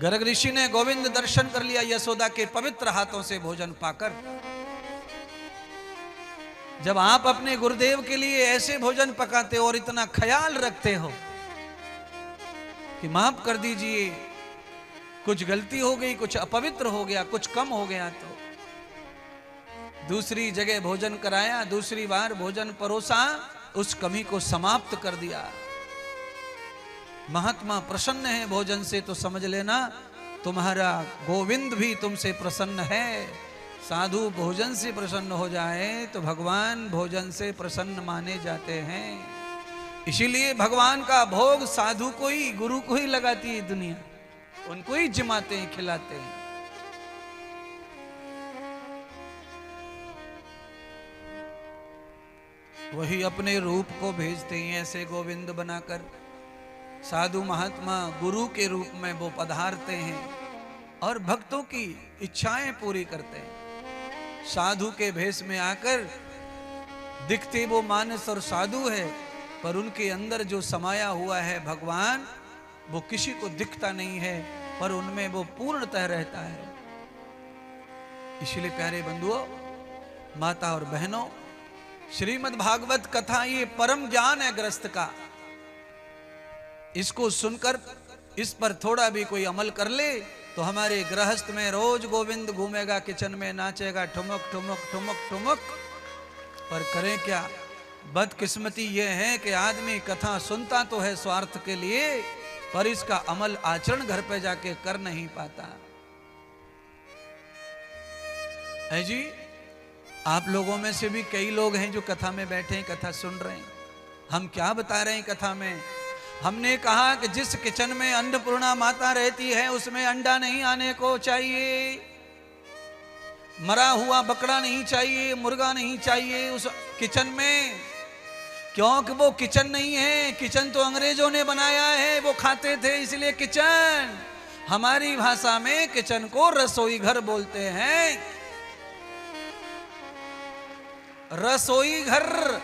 गर्ग ऋषि ने गोविंद दर्शन कर लिया यशोदा के पवित्र हाथों से भोजन पाकर। जब आप अपने गुरुदेव के लिए ऐसे भोजन पकाते हो और इतना ख्याल रखते हो कि माफ कर दीजिए, कुछ गलती हो गई, कुछ अपवित्र हो गया, कुछ कम हो गया, तो दूसरी जगह भोजन कराया, दूसरी बार भोजन परोसा, उस कमी को समाप्त कर दिया। महात्मा प्रसन्न है भोजन से तो समझ लेना तुम्हारा गोविंद भी तुमसे प्रसन्न है। साधु भोजन से प्रसन्न हो जाए तो भगवान भोजन से प्रसन्न माने जाते हैं। इसीलिए भगवान का भोग साधु को ही, गुरु को ही लगाती है दुनिया, उनको ही जिमाते हैं, खिलाते हैं। वही अपने रूप को भेजते हैं ऐसे गोविंद बनाकर। साधु महात्मा गुरु के रूप में वो पधारते हैं और भक्तों की इच्छाएं पूरी करते हैं। साधु के भेष में आकर दिखते वो मानस और साधु है, पर उनके अंदर जो समाया हुआ है भगवान, वो किसी को दिखता नहीं है, पर उनमें वो पूर्णतः रहता है। इसलिए प्यारे बंधुओं, माता और बहनों, श्रीमद् भागवत कथा ये परम ज्ञान है ग्रस्त का। इसको सुनकर इस पर थोड़ा भी कोई अमल कर ले तो हमारे गृहस्थ में रोज गोविंद घूमेगा, किचन में नाचेगा ठुमक ठुमक ठुमक ठुमक। पर करें क्या, बदकिस्मती ये है कि आदमी कथा सुनता तो है स्वार्थ के लिए, पर इसका अमल आचरण घर पे जाके कर नहीं पाता है जी। आप लोगों में से भी कई लोग हैं जो कथा में बैठे हैं, कथा सुन रहे हैं। हम क्या बता रहे हैं कथा में? हमने कहा कि जिस किचन में अन्नपूर्णा माता रहती है उसमें अंडा नहीं आने को चाहिए, मरा हुआ बकरा नहीं चाहिए, मुर्गा नहीं चाहिए उस किचन में, क्योंकि वो किचन नहीं है। किचन तो अंग्रेजों ने बनाया है, वो खाते थे, इसलिए किचन। हमारी भाषा में किचन को रसोई घर बोलते हैं। रसोई घर।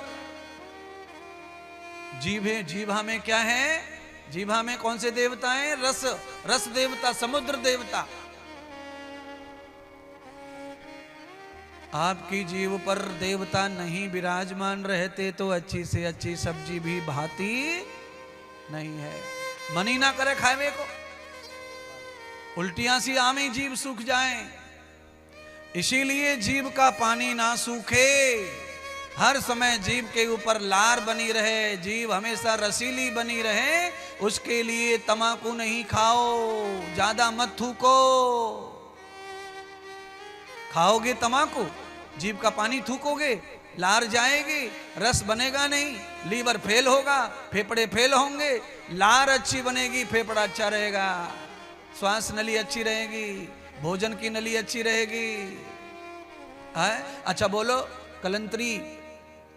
जीभा में क्या है? जीभा में कौन से देवता हैं? रस देवता, समुद्र देवता। आपकी जीव पर देवता नहीं विराजमान रहते तो अच्छी से अच्छी सब्जी भी भाती नहीं है। मन ही ना करे खावे को, उल्टियां सी आमी जीभ सूख जाए। इसीलिए जीभ का पानी ना सूखे, हर समय जीभ के ऊपर लार बनी रहे, जीभ हमेशा रसीली बनी रहे। उसके लिए तंबाकू नहीं खाओ, ज्यादा मत थूको। खाओगे तंबाकू, जीभ का पानी थूकोगे, लार जाएगी, रस बनेगा नहीं, लीवर फेल होगा, फेफड़े फेल होंगे। लार अच्छी बनेगी, फेफड़ा अच्छा रहेगा, श्वास नली अच्छी रहेगी, भोजन की नली अच्छी रहेगी। अच्छा बोलो, कलंतरी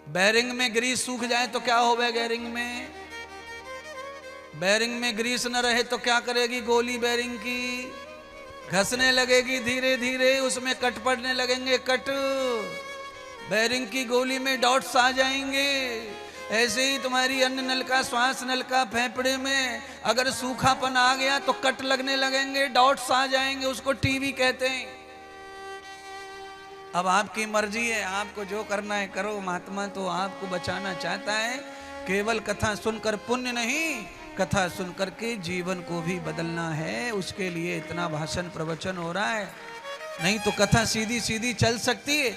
बैरिंग में ग्रीस सूख जाए तो क्या होगा? बैरिंग में ग्रीस न रहे तो क्या करेगी गोली? बैरिंग की घसने लगेगी धीरे धीरे, उसमें कट पड़ने लगेंगे, कट। बैरिंग की गोली में डॉट्स आ जाएंगे। ऐसे ही तुम्हारी अन्न नल का, श्वास नल का, फेफड़े में अगर सूखापन आ गया तो कट लगने लगेंगे, डॉट्स आ जाएंगे, उसको टीबी कहते हैं। अब आपकी मर्जी है, आपको जो करना है करो। महात्मा तो आपको बचाना चाहता है। केवल कथा सुनकर पुण्य नहीं, कथा सुनकर के जीवन को भी बदलना है। उसके लिए इतना भाषण प्रवचन हो रहा है, नहीं तो कथा सीधी सीधी चल सकती है।